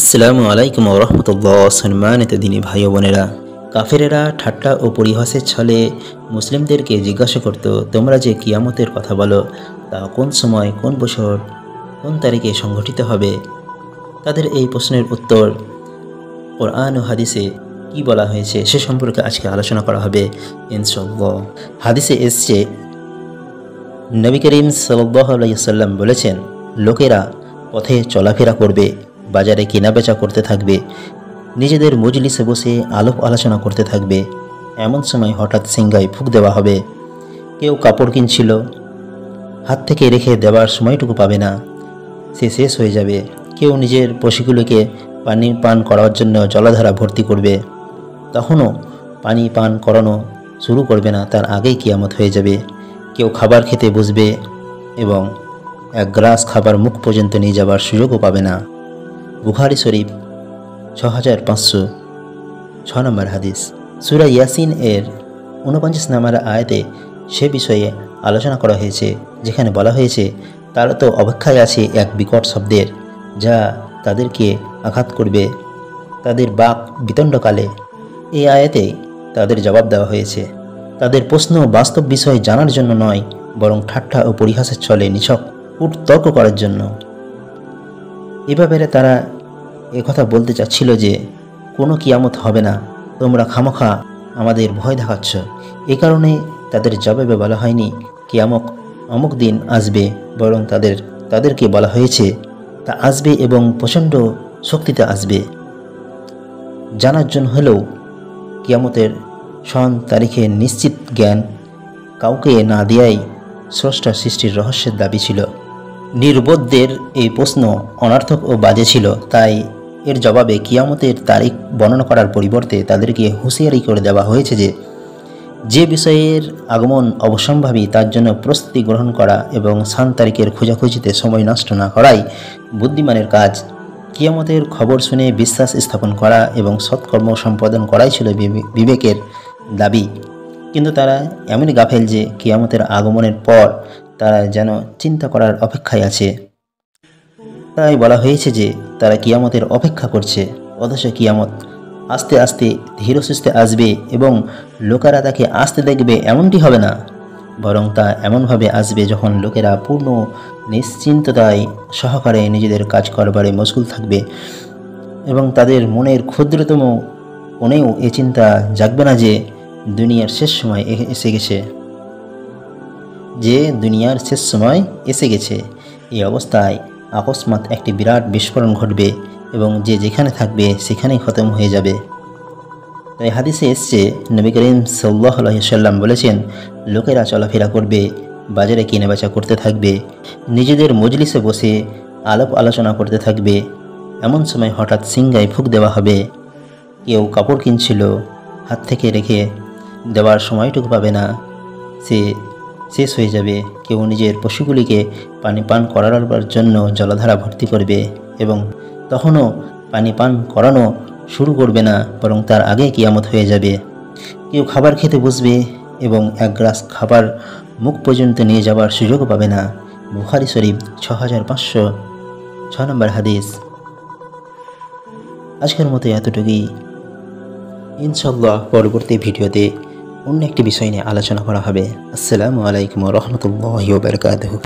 আসসালামু আলাইকুম ওয়া রাহমাতুল্লাহ। সম্মানিত দিনী ভাই ও বোনেরা, কাফেরেরা ঠাট্টা ও পরিহাসের ছলে মুসলিমদেরকে জিজ্ঞাসা করত, তোমরা যে কিয়ামতের কথা বলো তা কোন সময়, কোন বছর, কোন তারিখে সংঘটিত হবে? তাদের এই প্রশ্নের উত্তর কোরআন ও হাদিসে কি বলা হয়েছে সে সম্পর্কে আজকে আলোচনা করা হবে ইনশাআল্লাহ। হাদিসে এসছে, নবী করিম সাল্লাল্লাহু আলাইহি ওয়াসাল্লাম বলেছেন, লোকেরা পথে চলাফেরা করবে, বাজারে কেনাবেচা করতে থাকবে, নিজেদের মজলিসে বসে আলাপ আলোচনা করতে থাকবে। এমন সময় হঠাৎ সিংহায় ফুঁক দেওয়া হবে। কেউ কাপড় কিনছিল, হাত থেকে রেখে দেওয়ার সময়টুকু পাবে না, সে শেষ হয়ে যাবে। কেউ নিজের পশুগুলোকে পানি পান করার জন্য জলাধারা ভর্তি করবে, তখনও পানি পান করানো শুরু করবে না, তার আগেই কিয়ামত হয়ে যাবে। কেউ খাবার খেতে বসবে এবং এক গ্লাস খাবার মুখ পর্যন্ত নিয়ে যাবার সুযোগও পাবে না। বুখারী শরীফ 6506 নম্বর হাদিস। সূরা ইয়াসিন এর 49 নম্বর আয়াতে সে বিষয়ে আলোচনা করা হয়েছে, যেখানে বলা হয়েছে, তারা তো অপেক্ষায় আছে এক বিকট শব্দের, যা তাদেরকে আঘাত করবে তাদের বাক বিতণ্ডকালে। এই আয়াতে তাদের জবাব দেওয়া হয়েছে, তাদের প্রশ্ন বাস্তব বিষয় জানার জন্য নয়, বরং ঠাট্টা ও পরিহাসের ছলে নিছক তর্ক করার জন্য। এ ব্যাপারে তারা একথা বলতে চাচ্ছিল যে কোনো কিয়ামত হবে না, তোমরা খামোখা আমাদের ভয় দেখাচ্ছ। এ কারণে তাদের জবাবে বলা হয়নি কিয়ামত অমুক দিন আসবে, বরং তাদেরকে বলা হয়েছে তা আসবে এবং প্রচণ্ড শক্তিতে আসবে। জানার জন্য হলেও কিয়ামতের সন তারিখের নিশ্চিত জ্ঞান কাউকে না দেয়াই স্রষ্টা সৃষ্টির রহস্যের দাবি ছিল। নির্বোধদের এই প্রশ্ন অনর্থক ও বাজে ছিল, তাই এর জবাবে কিয়ামতের তারিখ বর্ণনা করার পরিবর্তে তাদেরকে হুঁশিয়ারি করে দেওয়া হয়েছে যে বিষয়ের আগমন অবশ্যম্ভাবী তার জন্য প্রস্তুতি গ্রহণ করা এবং সান তারিখের খোঁজাখুঁজিতে সময় নষ্ট না করাই বুদ্ধিমানের কাজ। কিয়ামতের খবর শুনে বিশ্বাস স্থাপন করা এবং সৎকর্ম সম্পাদন করাই ছিল বিবেকের দাবি। কিন্তু তারা এমনই গাফেল যে কিয়ামতের আগমনের পর তারা যেন চিন্তা করার অপেক্ষায় আছে। তাই বলা হয়েছে যে তারা কিয়ামতের অপেক্ষা করছে, অথচ কিয়ামত আস্তে আস্তে ধীরে সুস্থে আসবে এবং লোকেরা তাকে আসতে দেখবে এমনটি হবে না, বরং তা এমনভাবে আসবে যখন লোকেরা পূর্ণ নিশ্চিন্ততায় সহকারে নিজেদের কাজ করবারে মশগুল থাকবে এবং তাদের মনের ক্ষুদ্রতম কোণেও এ চিন্তা জাগবে না যে দুনিয়ার শেষ সময় এসে গেছে। এই অবস্থায় আকস্মাৎ একটি বিরাট বিস্ফোরণ ঘটবে এবং যে যেখানে থাকবে সেখানেই খতম হয়ে যাবে। তাই হাদিসে এসছে, নবী করিম সাল্লাল্লাহু আলাইহি ওয়াসাল্লাম বলেছেন, লোকেরা চলাফেরা করবে, বাজারে কেনাবেচা করতে থাকবে, নিজেদের মজলিসে বসে আলাপ আলোচনা করতে থাকবে। এমন সময় হঠাৎ সিংহায় ফুঁক দেওয়া হবে। কেউ কাপড় কিনছিল, হাত থেকে রেখে দেওয়ার সময়টুকু পাবে না, সে শেষ হয়ে যাবে। কেউ নিজের পশুগুলিকে পানি পান করাবার জন্য জলাধারা ভর্তি করবে এবং তখনও পানি পান করানো শুরু করবে না, বরং তার আগে কিয়ামত হয়ে যাবে। কেউ খাবার খেতে বসবে এবং এক গ্লাস খাবার মুখ পর্যন্ত নিয়ে যাওয়ার সুযোগও পাবে না। বুখারী শরীফ 6506 নম্বর হাদিস। আজকের মতো এতটুকুই। ইনশাআল্লাহ পরবর্তী ভিডিওতে অন্য একটি বিষয় নিয়ে আলোচনা করা হবে। আসসালামু আলাইকুম ওয়া রাহমাতুল্লাহি ওয়া বারাকাতুহু।